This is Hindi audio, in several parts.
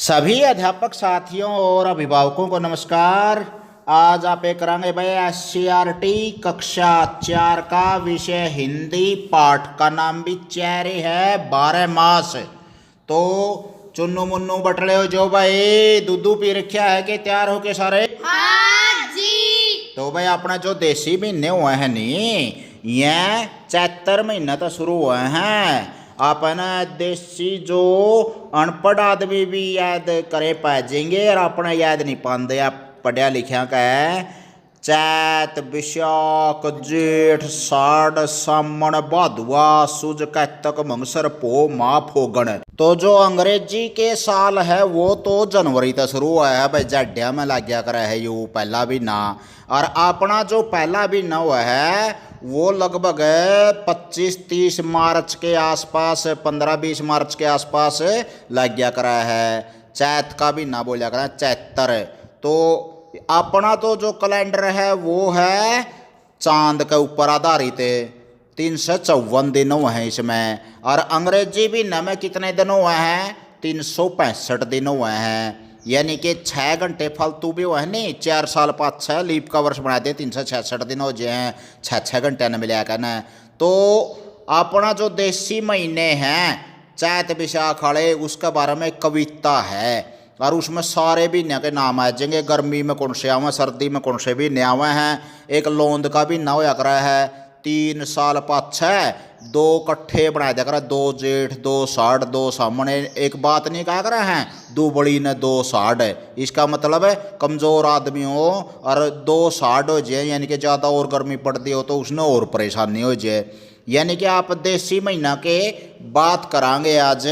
सभी अध्यापक साथियों और अभिभावकों को नमस्कार। आज आप एक करेंगे भाई SCRT कक्षा 4 का विषय हिंदी पाठ का नाम भी चेहरे है 12 मास। तो चुन्नू मुन्नू बटले हो जो भाई दूधू पी रखा है कि तैयार हो के सारे? हाँ जी। तो भाई अपना जो देसी महीने हुए हैं नी ये चैतर महीना तो शुरू हुए हैं। अपना देसी जो अनपढ़ आदमी भी याद करे पाएंगे और अपना याद नहीं पाते आप पढ़िया लिखा का है। चैत विशाख जेठ साढ़ सामण भादवा सूज कैतक मंगसर पो माह फोगण। तो जो अंग्रेजी के साल है वो तो जनवरी तक शुरू हुआ है भाई, जड्या में लग गया करा है यू पहला भी ना। और अपना जो पहला भी ना हुआ है वो लगभग 25-30 मार्च के आसपास 15-20 मार्च के आसपास लग गया करा है। चैत का भी ना बोला करा चैतर। तो अपना तो जो कैलेंडर है वो है चांद के ऊपर आधारित 354 दिन हुए हैं इसमें। और अंग्रेजी भी न में कितने दिन हुए हैं 365 दिन हुए हैं। यानी कि 6 घंटे फालतू भी हुए हैं नहीं। 4 साल 5-6 लीप का वर्ष बना दे 366 दिन हो जाए हैं 6-6 घंटे ने मिला कर ना। तो अपना जो देसी महीने हैं चैत विशाख वाले उसके बारे में कविता है और उसमें सारे भी नया के नाम आ जाएंगे। गर्मी में कौन से आवे, सर्दी में कौन से भी नया हुए हैं। एक लोंद का भी ना होया करा है 3 साल 5-6 2 कट्ठे बनाए दिया करा, 2 जेठ 2 साढ़ 2 सामने। एक बात नहीं कहा करा है 2 बड़ी ने 2 साढ़। इसका मतलब है कमज़ोर आदमी हो और 2 साढ़ हो जाए यानी कि ज़्यादा और गर्मी पड़ती हो तो उसने और परेशानी हो जाए। यानी कि आप देसी महीना के बात करांगे आज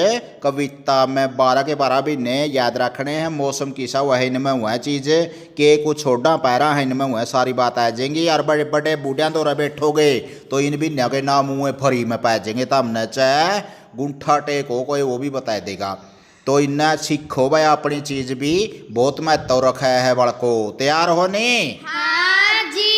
कविता में 12 के 12 भी ने याद रखने हैं। मौसम किसा हुआ है इनमें हुआ है चीज़ के कुछ छोड़ा पैरा है इनमें हुआ है, सारी बात आ जाएंगी। और बड़े बड़े बूढ़िया तो बैठोगे तो इन भी के नाम मुँह फरी में पै जाएंगे। तो हमने चाहे गुंठा टेक हो कोई वो भी बता देगा। तो इन्ना सीखो भाई अपनी चीज़ भी बहुत महत्व रखा है बड़को। तैयार होने? हाँ जी।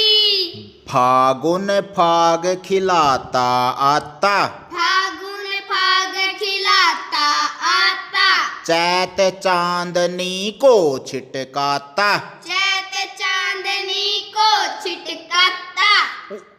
फागुन फाग खिलाता आता, फागुन फाग खिलाता आता, चैत चांदनी को छिटकाता, चैत चांदनी को छिटकाता।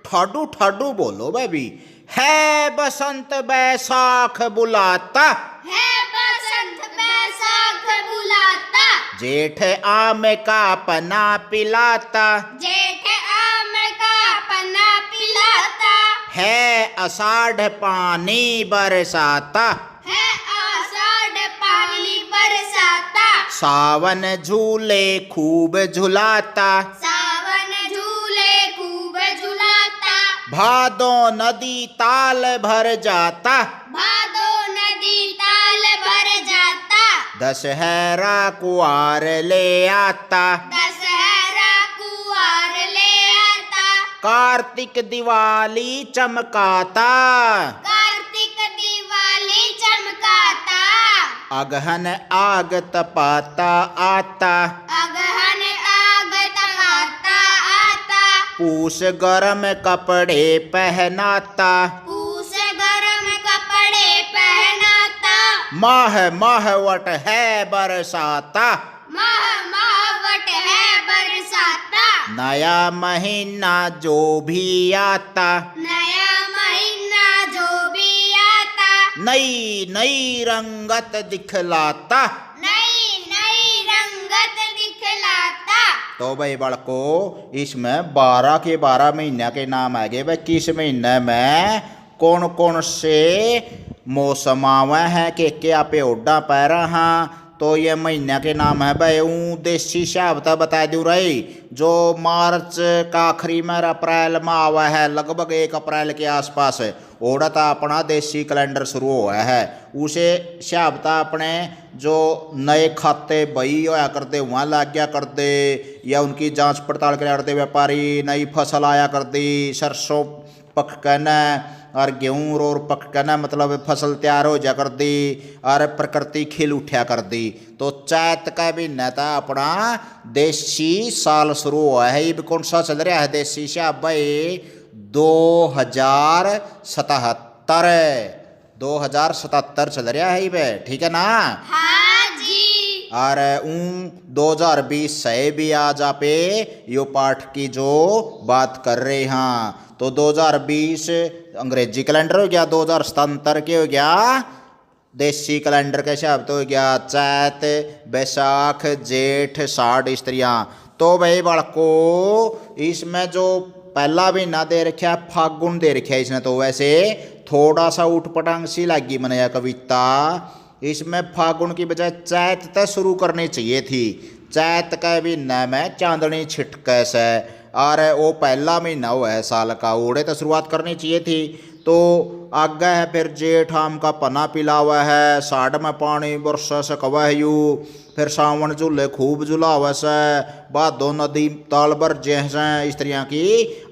ठाडू ठाडू बोलो बेबी। है बसंत बैसाख बुलाता, है बसंत बैसाख बुलाता, जेठ आम का पना पिलाता, जेठ आम का पन्ना पिलाता, है आषाढ़ पानी बरसाता, है आषाढ़ पानी बरसाता, सावन झूले खूब झुलाता, सावन झूले खूब झुलाता, भादो नदी ताल भर जाता, भादो नदी ताल भर जाता, दशहरा कुआर ले आता, दशहरा कुआर ले आता, कार्तिक दिवाली चमकाता, कार्तिक दिवाली चमकाता, अगहन आग तपाता आता, अगहन आग तपाता आता, पूस गरम कपड़े पहनाता, पूस गरम कपड़े पहनाता, माह माहवट है बरसाता, माह माहवट है बरसाता, नया महीना जो भी आता, नया महीना जो भी आता, नई नई रंगत दिखलाता। नई नई रंगत दिखलाता। तो भाई बड़को इसमें 12 के 12 महीने के नाम आ गए भाई। किस महीने में कौन कौन से मौसम आवे हैं के आप ओडा पै रहा। तो ये महीने के नाम है भाई देसी हिसाब तक बता दूँ रही। जो मार्च का आखिरी में अप्रैल में आवा है लगभग 1 अप्रैल के आसपास ओड़ा था अपना देसी कैलेंडर शुरू हुआ है। उसे हिसाब था अपने जो नए खाते बही होया करते वहाँ लग गया करते या उनकी जांच पड़ताल करते व्यापारी। नई फसल आया करती, सरसों पक कहना और गेहूँ और पक कहना मतलब फसल तैयार हो जा कर दी और प्रकृति खिल उठा कर दी। तो चैत का भी नेता अपना देसी साल शुरू हुआ है। ये कौन सा चल रहा है देसी हिसाब भाई 2077 चल रहा है ये, ठीक है ना। हाँ जी। और 2020 से भी आज आप यो पाठ की जो बात कर रहे हैं तो 2020 अंग्रेजी कैलेंडर हो गया, 2077 के हो गया देसी कैलेंडर के हिसाब तो हो गया चैत बैसाख जेठ साठ स्त्रियाँ। तो भाई बालको इसमें जो पहला महीना दे रखा है फागुन दे रखा है इसने, तो वैसे थोड़ा सा उठपटांग सी लगी मैंने यह कविता। इसमें फागुन की बजाय चैत तक शुरू करनी चाहिए थी। चैत का महीना में चांदनी छिटके से और वो पहला महीना हुआ है साल का, ओड़े तो शुरुआत करनी चाहिए थी। तो आगे है फिर जेठ आम का पना पिला हुआ है, साढ़ में पानी वर्षा से कवा है यू, फिर सावन झूले खूब झुलावा से, भादो नदी ताल भर जैसे स्त्रियाँ की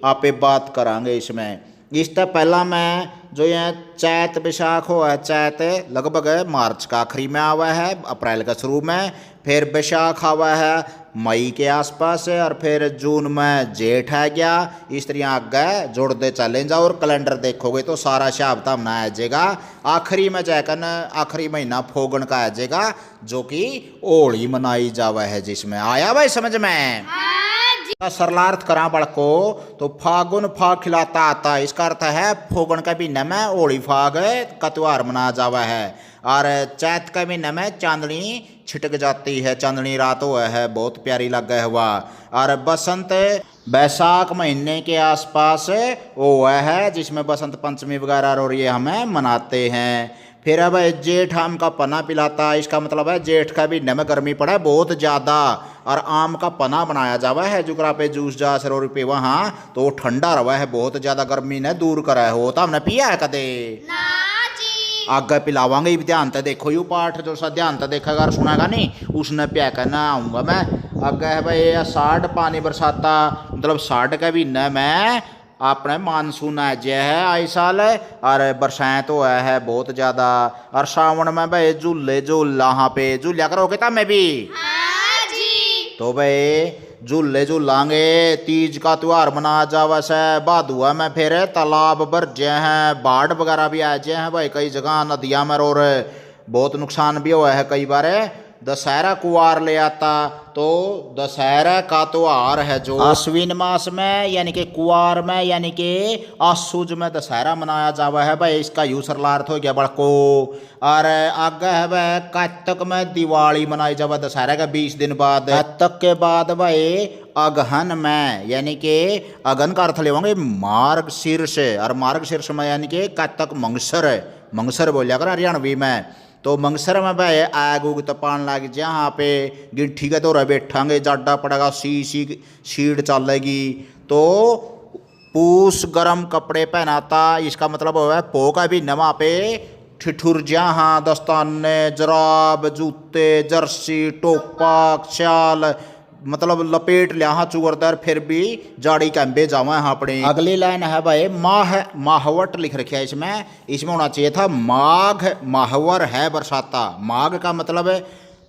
आपे बात करांगे इसमें। इससे पहला मैं जो यह चैत बैसाख हुआ है, चैत लगभग मार्च का आखिरी में आवा है, अप्रैल का शुरू में, फिर बैसाख आवा है मई के आसपास है, और फिर जून में जेठ आ गया। स्त्रियाँ आगे जोड़ते चले जाओ और कैलेंडर देखोगे तो सारा हिसाब ताम ना आ जाएगा। आखिरी में जाकर आखिरी महीना फोगन का आ जाएगा जो कि होली मनाई जावा है, जिसमें आया भाई समझ में। सरलार्थ करा बड़को तो फागुन फाग खिलाता आता, इसका अर्थ है फोगन का महीना में होली फाग का त्योहार मनाया जावा है, और चैत का महीना में चांदनी छिटक जाती है, चांदनी रात हुआ है बहुत प्यारी लगे हुआ, और बसंत बैसाख महीने के आसपास हुआ है जिसमें बसंत पंचमी वगैरह और ये हमें मनाते हैं। फिर अब जेठ आम का पना पिलाता, इसका मतलब है जेठ का भी में गर्मी पड़ा है बहुत ज़्यादा, और आम का पना बनाया जावा है जुकरा पे जूस जा सरोर पे वहाँ, तो वो ठंडा रहा है बहुत ज़्यादा गर्मी ने दूर करा हो। तो हमने पिया है कदे आगे पिलावांगे ध्यान से देखो यू पाठ जो सा ध्यान से देखेगा और सुनागा नहीं उसने पिया कर ना आऊँगा मैं। आगे है भाई साठ पानी बरसाता, मतलब साठ का भी न मैं अपने मानसून है जे है आई साल, और बरसात तो है बहुत ज़्यादा, और सावन में भाई झूले झूला यहाँ पे झूलिया करोगे तब मैं भी तो भाई झूले झूलांगे। तीज का त्यौहार मनाया जावा से, भादुआ में फिर तालाब भर जे हैं, बाढ़ वगैरह भी आ जाए हैं भाई कई जगह नदियाँ में, और बहुत नुकसान भी हुआ है कई बार। दशहरा कुवार ले आता, तो दशहरा का त्यौहार है जो आश्विन मास में यानी कि कुवार में यानी कि आसूज में दशहरा मनाया जावा है भाई, इसका यू सरलार्थ हो गया बड़को। और आगे है भाई कार्तिक में दिवाली मनाई जावा दशहरा का 20 दिन बाद। कार्तिक के बाद भाई अगहन में यानी कि अगहन का अर्थ लेवांगे मार्ग शीर्ष, और मार्ग शीर्ष में यानी कि कार्तिक मंगसर बोलिया कर हरियाणवी में, तो मंगसर में भाई आग उग तपान लग जहाँ पे गिट्ठी के दौरा बैठांगे जाडा पड़ेगा शीड चलेगी, तो पूस गर्म कपड़े पहनाता, इसका मतलब है पो का भी नमा पे ठिठुर जहाँ दस्ताने जराब जूते जर्सी टोपा शाल मतलब लपेट लिया हाँ चुगरदार, फिर भी जाड़ी कैंबे जावा यहाँ अपने। अगली लाइन है भाई माहवट लिख रखा है इसमें होना चाहिए था माघ माहवर है बरसाता। माघ का मतलब है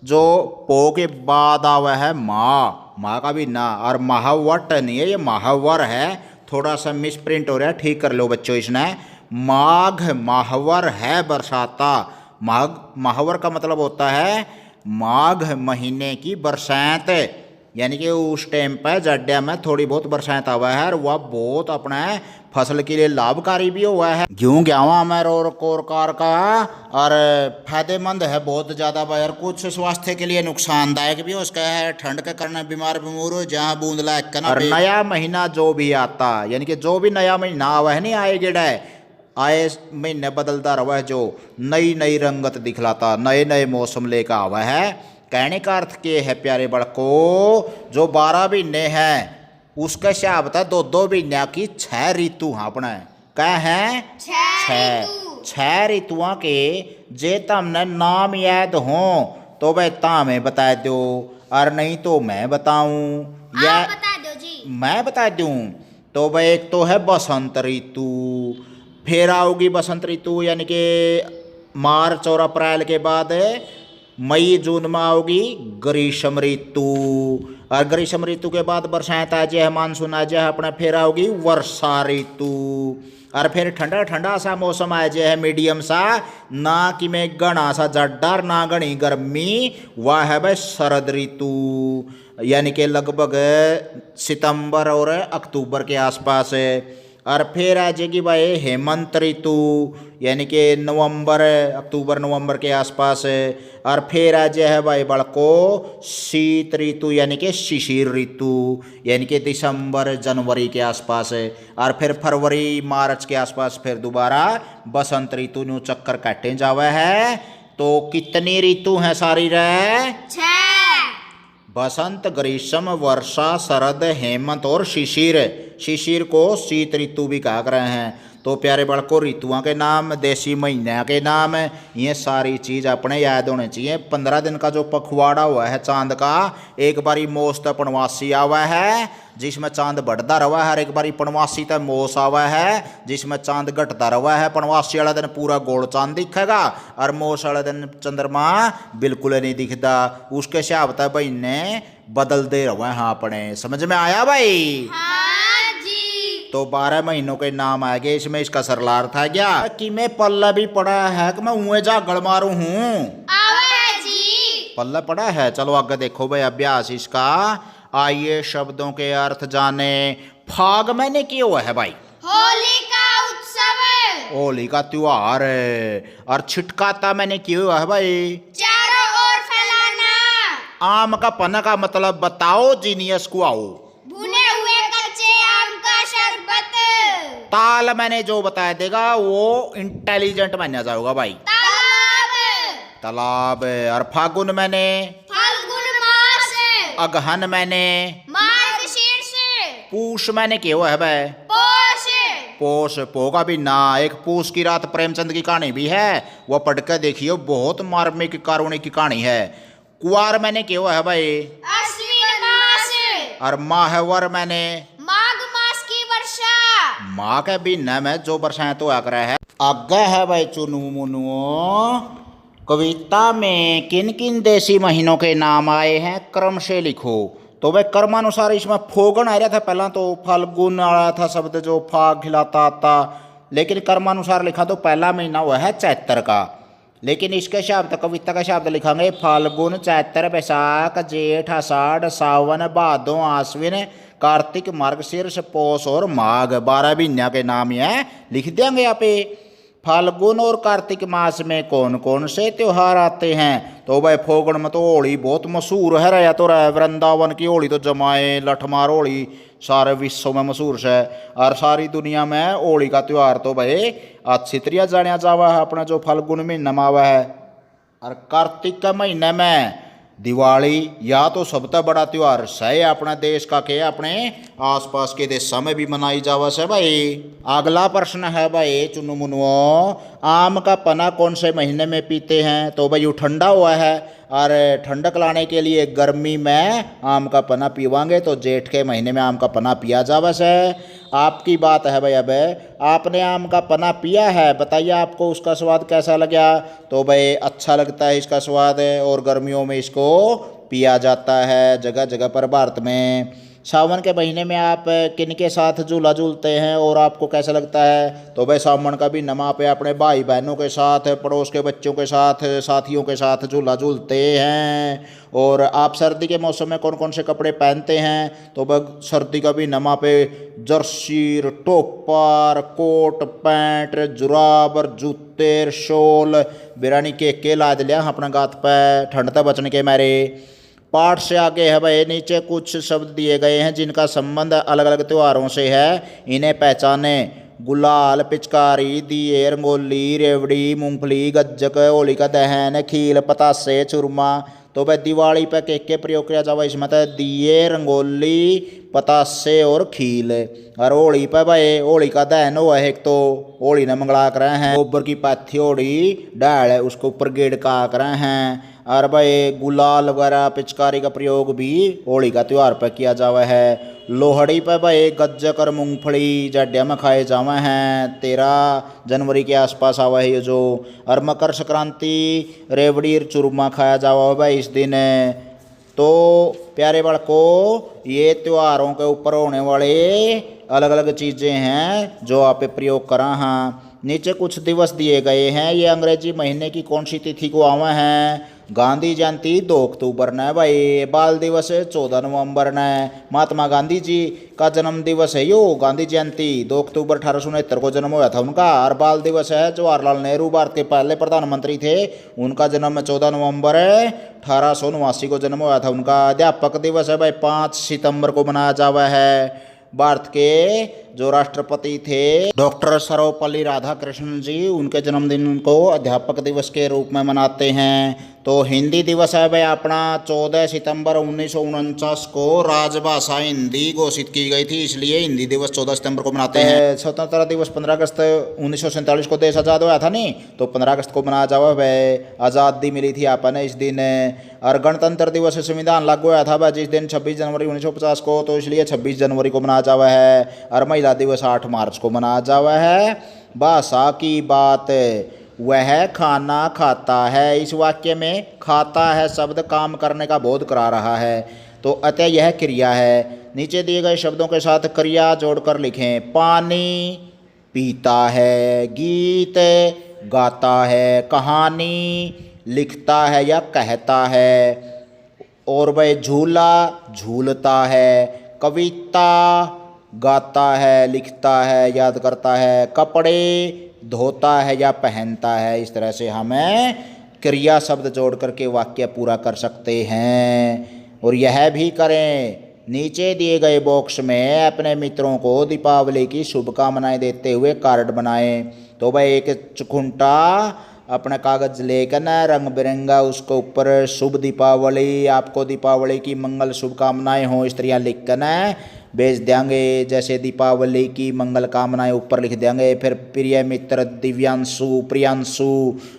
जो पो के बाद आवा है माँ का भी ना, और माहवट नहीं है ये माहवर है, थोड़ा सा मिस प्रिंट हो रहा है ठीक कर लो बच्चों इसने। माघ माहवर है बरसाता, माहवर का मतलब होता है माघ महीने की बरसात, यानी कि उस टाइम पर जड्डा में थोड़ी बहुत बरसात हुआ है और वह बहुत अपने फसल के लिए लाभकारी भी हुआ है। गेहूँ गेहूँ में कोरकार का और फायदेमंद है बहुत ज़्यादा भाई, और कुछ स्वास्थ्य के लिए नुकसानदायक भी उसका है, ठंड के कारण बीमार हो जहाँ बूंद लायक का। और नया महीना जो भी आता यानी कि जो भी नया महीना आवा है नहीं आए गिड़ा आए महीने बदलता रहा है, जो नई नई रंगत दिखलाता नए नए मौसम लेकर आवा है। कहने का अर्थ के है प्यारे बड़को जो 12 महीने हैं उसका हिसाब था दो महीने की 6 ऋतु हाँ अपना क्या है 6 ऋतुओं के जे तमने नाम याद हो तो भाई हमें बता दो, और नहीं तो मैं बताऊं या बता दो जी। मैं बता दूं। तो भाई एक तो है बसंत ऋतु, फिर आओगी बसंत ऋतु यानी कि मार्च और अप्रैल के बाद मई जून में आओगी ग्रीष्म ऋतु, और ग्रीष्म ऋतु के बाद बरसात आ जाए मानसून आ जाए अपना, फिर आओगी वर्षा ऋतु, और फिर ठंडा ठंडा सा मौसम आ जाए है मीडियम सा, ना कि में घना सा जड्डर ना घनी गर्मी, वह है भाई शरद ऋतु, यानी कि लगभग सितंबर और अक्टूबर के आसपास। और फिर आ जाएगी भाई हेमंत ऋतु, यानी कि नवंबर अक्टूबर नवंबर के आसपास। और फिर आ जाए है भाई बड़को शीत ऋतु, यानी कि शिशिर ऋतु, यानी कि दिसंबर जनवरी के आसपास। और फिर फरवरी मार्च के आसपास फिर दोबारा बसंत ऋतु न्यू चक्कर काटे जावे है। तो कितनी ऋतु हैं सारी रे? 6। बसंत, ग्रीष्म, वर्षा, शरद, हेमंत और शिशिर। शिशिर को शीत ऋतु भी कहा कर रहे हैं। तो प्यारे बड़को ऋतुओं के नाम, देसी महीने के नाम, ये सारी चीज़ अपने याद होने चाहिए। 15 दिन का जो पखवाड़ा हुआ है चांद का, एक बारी मोस तक पणवासी आवा है जिसमें चांद बढ़ता रहा है, और एक बारी पणवासी तक मोस आवा है जिसमें चांद घटता रहा है। पणवासी वाला दिन पूरा गोल चांद दिखेगा और मोस वाला दिन चंद्रमा बिल्कुल नहीं दिखता। उसके हिसाब तक भाई ने बदलते रहे हैं अपने। समझ में आया भाई? हाँ जी। तो 12 महीनों के नाम आ गए इसमें। इसका सरलार था क्या कि मैं पल्ला भी पढ़ा है कि मैं उए जागड़ मारू हूँ? आवा जी। पल्ला पढ़ा है। चलो आगे देखो भाई अभ्यास इसका। आइए शब्दों के अर्थ जाने। फाग मैंने किया हुआ है भाई? होली का उत्सव। होली का त्योहार है। और छिटकाता मैंने किया हुआ है भाई? चारों ओर फैलाना। आम का पन्ना का मतलब बताओ जीनियस को आओ। भुने हुए कच्चे आम का शरबत। ताल मैंने जो बताया देगा वो इंटेलिजेंट माना जाएगा भाई। तालाब। तालाब। और फागुन मैंने? फाल्गुन मास। अगहन मैंने? मार्गशीर्ष। पूष मैंने किया हुआ है भाई? पोष। पोष। पो का भी ना। एक पूष की रात प्रेमचंद की कहानी भी है, वो पढ़ कर देखियो, बहुत मार्मिक कारुणिक की कहानी है। कुआर मैंने किया हुआ है भाई? अश्विन मास। और माहवर मैंने? माघ मास की वर्षा। माँ के भी न में जो वर्षाएं तो आकर है। आगे है भाई चुनु मुनुओ। कविता में किन किन देसी महीनों के नाम आए हैं क्रम से लिखो। तो भाई क्रमानुसार इसमें फोगन आ रहा था, पहला तो फाल्गुन आ रहा था शब्द जो फाग खिलाता आता, लेकिन क्रमानुसार लिखा तो पहला महीना हुआ है चैत्र का। लेकिन इसके शब्द कविता का शब्द लिखेंगे फाल्गुन, चैत्र, बैसाख, जेठ, आषाढ़, सावन, भादो, आश्विन, कार्तिक, मार्गशीर्ष, पौष और माघ। 12 महीना के नाम ये लिख देंगे यहाँ पे। फाल्गुन और कार्तिक मास में कौन कौन से त्योहार आते हैं? तो भाई फोगन में तो होली बहुत मशहूर है रहा तो रहा। वृंदावन की होली तो जमाए लठमार होली सारे विश्व में मशहूर है। और सारी दुनिया में होली का त्यौहार तो भाई अच्छी तरह जाना जावा है अपना जो फाल्गुन महीना में आवा है। और कार्तिक के महीने में दिवाली या तो सबसे बड़ा त्यौहार है अपना देश का के अपने आसपास के देशों में भी मनाई जावा से भाई। अगला प्रश्न है भाई चुनु मुनुओ। आम का पना कौन से महीने में पीते हैं? तो भाई वो ठंडा हुआ है और ठंडक लाने के लिए गर्मी में आम का पना पीवांगे तो जेठ के महीने में आम का पना पिया जावा से। आपकी बात है भाई। अब आपने आम का पना पिया है, बताइए आपको उसका स्वाद कैसा लगा? तो भाई अच्छा लगता है इसका स्वाद, और गर्मियों में इसको पिया जाता है जगह जगह पर भारत में। सावन के महीने में आप किन के साथ झूला झूलते हैं और आपको कैसा लगता है? तो भाई सावन का भी नमा पे अपने भाई बहनों के साथ, पड़ोस के बच्चों के साथ, साथियों के साथ झूला झूलते हैं। और आप सर्दी के मौसम में कौन कौन से कपड़े पहनते हैं? तो भाई सर्दी का भी नमा पे जर्सी, टोपर, कोट पैंट, जुराब, जूते, शॉल, बिरानी के लाद लिया अपना गात पे ठंड से बचने के मारे। पाठ से आगे है भाई नीचे कुछ शब्द दिए गए हैं जिनका संबंध अलग अलग त्योहारों से है, इन्हें पहचाने। गुलाल, पिचकारी, दिए, रंगोली, रेवड़ी, मूंगफली, गज्जक, होलिका दहन, खील, पतासे, चूरमा। तो भाई दिवाली पे के प्रयोग किया जावा इसमें तो दिए, रंगोली, पतासे और खील। और होली पे भाई होलिका दहन हुआ है, एक तो होली ने मंगला कर रहे हैं, गोबर की पाथी होली डाल है उसको ऊपर गेड़ का कर रहे हैं। और भाई गुलाल वगैरह पिचकारी का प्रयोग भी होली का त्यौहार पर किया जावा है। लोहड़ी पर भाई गज्जक और मूंगफली जाड्या में खाए जावे हैं, 13 जनवरी के आसपास आवा है ये जो। और मकर संक्रांति रेवड़ी और चूरमा खाया जावा है भाई इस दिन। तो प्यारे बालकों, ये त्योहारों के ऊपर होने वाले अलग अलग चीज़ें हैं जो आप प्रयोग करा। हाँ, नीचे कुछ दिवस दिए गए हैं। ये अंग्रेजी महीने की कौन सी तिथि को आवा है? गांधी जयंती 2 अक्टूबर ने भाई। बाल दिवस 14 नवंबर ने। महात्मा गांधी जी का जन्म दिवस है यो गांधी जयंती। 2 अक्टूबर 1869 को जन्म हुआ था उनका। और बाल दिवस है जवाहरलाल नेहरू, भारत के पहले प्रधानमंत्री थे, उनका जन्म 14 नवंबर 1889 को जन्म हुआ था उनका। अध्यापक दिवस है भाई 5 सितंबर को मनाया जावा है। भारत के जो राष्ट्रपति थे डॉक्टर सर्वपल्ली राधाकृष्णन जी, उनके जन्मदिन को अध्यापक दिवस के रूप में मनाते हैं। तो हिंदी दिवस है भाई अपना 14 सितंबर 1949 को राजभाषा हिंदी घोषित की गई थी, इसलिए हिंदी दिवस 14 सितंबर को मनाते हैं। स्वतंत्रता दिवस 15 अगस्त 1947 को देश आज़ाद हुआ था नहीं, तो 15 अगस्त को मनाया जावा भाई। आज़ादी मिली थी अपन इस दिन। और गणतंत्र दिवस संविधान लागू हुआ था भाई जिस दिन 26 जनवरी 1950 को, तो इसलिए 26 जनवरी को मनाया जावा है। और महिला दिवस 8 मार्च को मनाया जावा है। भाषा की बात, वह खाना खाता है। इस वाक्य में खाता है शब्द काम करने का बोध करा रहा है, तो अतः यह क्रिया है। नीचे दिए गए शब्दों के साथ क्रिया जोड़कर लिखें। पानी पीता है, गीत गाता है, कहानी लिखता है या कहता है, और वह झूला झूलता है, कविता गाता है, लिखता है, याद करता है, कपड़े धोता है या पहनता है। इस तरह से हमें क्रिया शब्द जोड़ करके वाक्य पूरा कर सकते हैं। और यह भी करें, नीचे दिए गए बॉक्स में अपने मित्रों को दीपावली की शुभकामनाएं देते हुए कार्ड बनाएं। तो भाई एक चुखुंटा अपना कागज लेकर ना रंग बिरंगा, उसके ऊपर शुभ दीपावली, आपको दीपावली की मंगल शुभकामनाएं हो, इस तरह लिख कर ना भेज देंगे। जैसे दीपावली की मंगल कामनाएं ऊपर लिख देंगे। फिर प्रिय मित्र दिव्यांशु, प्रियांशु,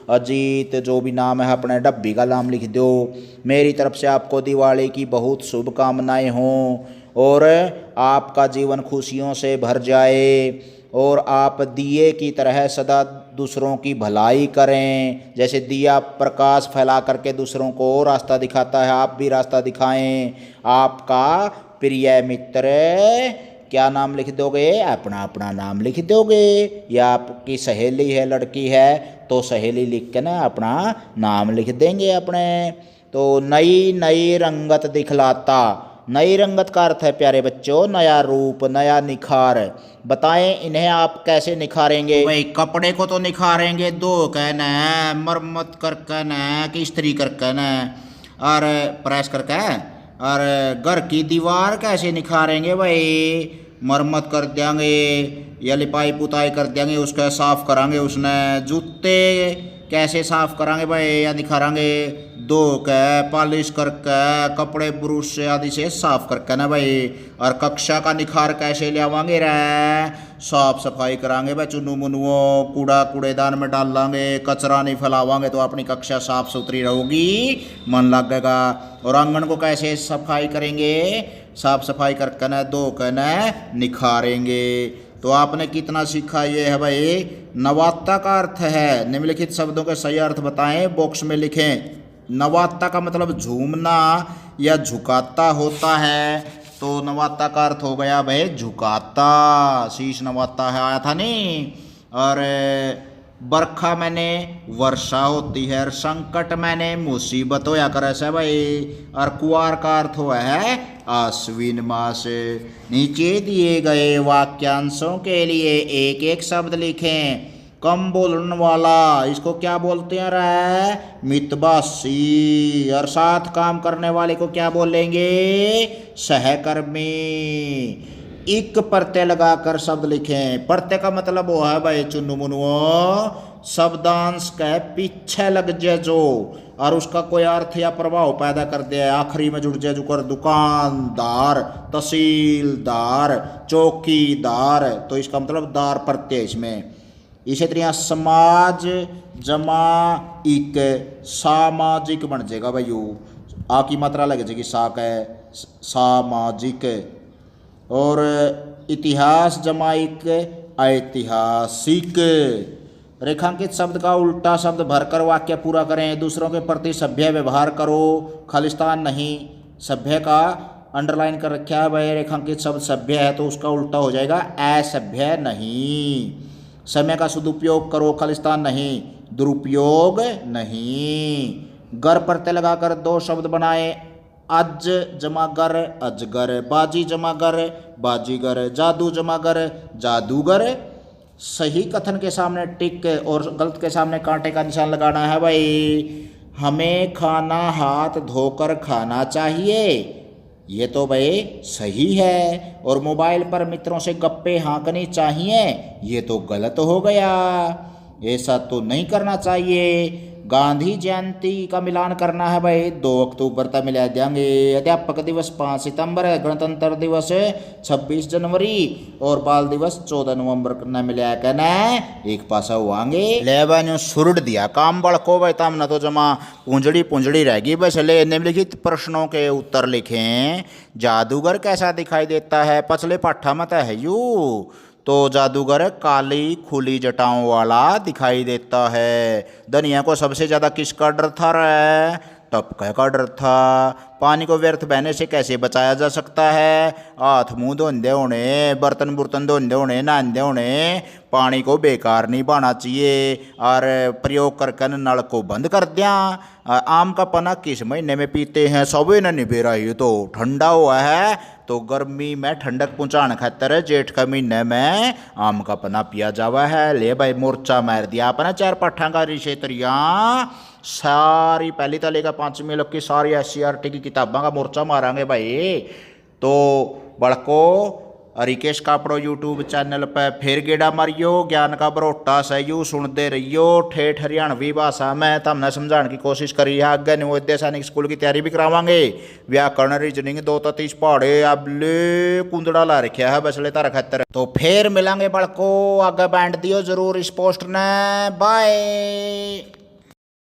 अजीत, जो भी नाम है अपने डब्बी का नाम लिख दो। मेरी तरफ से आपको दिवाली की बहुत शुभकामनाएं हों और आपका जीवन खुशियों से भर जाए, और आप दिए की तरह सदा दूसरों की भलाई करें। जैसे दिया प्रकाश फैला करके दूसरों को रास्ता दिखाता है, आप भी रास्ता दिखाएं। आपका प्रिय मित्र, क्या नाम लिख दोगे? अपना अपना नाम लिख दोगे। या आपकी सहेली है, लड़की है, तो सहेली लिख के ना अपना नाम लिख देंगे अपने। तो नई नई रंगत दिखलाता, नई रंगत का अर्थ है प्यारे बच्चों नया रूप, नया निखार। बताएं इन्हें आप कैसे निखारेंगे? भाई कपड़े को तो निखारेंगे धो के न, मरम्मत करके न, कि इस्त्री करके न, और प्रेस करके। और घर की दीवार कैसे निखारेंगे? भाई मरम्मत कर देंगे या लिपाई पुताई कर देंगे, उसका साफ करांगे उसने। जूते कैसे साफ करांगे भाई या निखारेंगे? धो के, पॉलिश करके, कपड़े ब्रश से आदि से साफ करके ना भाई। और कक्षा का निखार कैसे ले आवांगे रे? साफ सफाई करांगे भाई, चुन्नू मुन्नुओं कूड़ा कूड़ेदान में डाल लांगे, कचरा नहीं फैलावांगे तो अपनी कक्षा साफ सुथरी रहेगी, मन लगेगा। और आंगन को कैसे सफाई करेंगे? साफ सफाई करके न, धो के न निखारेंगे। तो आपने कितना सीखा? ये है भाई नवाता का अर्थ है। निम्नलिखित शब्दों के सही अर्थ बताएं, बॉक्स में लिखें। नवाता का मतलब झूमना या झुकाता होता है, तो नवाता का अर्थ हो गया भाई झुकाता, शीश नवाता है, आया था नहीं। और बरखा मैंने वर्षा होती है, और संकट मैंने मुसीबत होया करे से भाई। और कुआर का अर्थ हुआ है आश्विन मास। नीचे दिए गए वाक्यांशों के लिए एक एक शब्द लिखें। कम बोलने वाला, इसको क्या बोलते हैं रे? मितभाषी। और साथ काम करने वाले को क्या बोलेंगे? सहकर्मी। एक प्रत्यय लगाकर शब्द लिखें। प्रत्यय का मतलब वो है भाई चुन्नू मुन्नुओं शब्दांश के पीछे लग जाए जो, और उसका कोई अर्थ या प्रभाव पैदा कर दे, आखिरी में जुड़ जाए जो कर। दुकानदार, तहसीलदार, चौकीदार, तो इसका मतलब दार प्रत्यय इसमें। इसी तरह समाज जमा एक सामाजिक बन जाएगा भाई। यू आ की मात्रा लग जाएगी सा के, सामाजिक। और इतिहास जमा एक ऐतिहासिक। रेखांकित शब्द का उल्टा शब्द भरकर वाक्य पूरा करें। दूसरों के प्रति सभ्य व्यवहार करो, खालिस्तान नहीं, सभ्य का अंडरलाइन कर रखा है भाई, रेखांकित शब्द सभ्य है तो उसका उल्टा हो जाएगा असभ्य नहीं। समय का सदुपयोग करो, खालिस्तान नहीं, दुरुपयोग नहीं। गर प्रत्यय लगाकर दो शब्द बनाए, अज जमागर अजगर, बाजी जमागर बाजीगर, जादू जमागर जादूगर। सही कथन के सामने टिक और गलत के सामने कांटे का निशान लगाना है भाई। हमें खाना हाथ धोकर खाना चाहिए, ये तो भाई सही है। और मोबाइल पर मित्रों से गप्पे हाँकनी चाहिए, ये तो गलत हो गया, ऐसा तो नहीं करना चाहिए। गांधी जयंती का मिलान करना है भाई, 2 अक्टूबर तक मिला देंगे। अध्यापक दिवस 5 सितंबर, गणतंत्र दिवस 26 जनवरी और बाल दिवस 14 नवंबर न मिला कहना एक पासा हुआंगे। ले सुरुड़ दिया काम बड़को भाई, तम न तो जमा पूंजड़ी रह गई बस। ले निम्नलिखित प्रश्नों के उत्तर लिखें। जादूगर कैसा दिखाई देता है? पछले पाठा मत है यू तो जादूगर काली खुली जटाओं वाला दिखाई देता है। दुनिया को सबसे ज़्यादा किसका डर था रे? टपके का डर था। पानी को व्यर्थ बहने से कैसे बचाया जा सकता है? हाथ मुंह धोंदे होने, बर्तन बुर्तन धोंदे होने, नहांदे होने पानी को बेकार नहीं बहाना चाहिए और प्रयोग करके नल को बंद कर दिया। आम का पना किस महीने में पीते हैं? सब ने निबेरा ही तो ठंडा हुआ है तो गर्मी में ठंडक पहुँचाने खातर जेठ का महीने में आम का पना पिया जावा है। ले भाई मोर्चा मार दिया अपना 4 पाठा का रिशेत्रिया सारी पहली तले का 5वीं लोग की सारी SCRT की किताबों का मोर्चा मारांगे भाई। तो बड़को रिकेश कापड़ो यूट्यूब चैनल पर फिर गेड़ा मारियो, ज्ञान का बरोटा सहयू सुनते रहियो। ठेठ हरियाणवी भाषा में तमने समझाने की कोशिश करी है। आगे नवोदय सैनिक स्कूल की तैयारी भी करावांगे। व्याकरण रीजनिंग 2 तो 30 पहाड़े अब ले कुंदड़ा ला रखा है बसले तारा खतर। तो फिर मिलांगे बड़को, आगे बैंड दियो जरूर इस पोस्ट ने। बाय।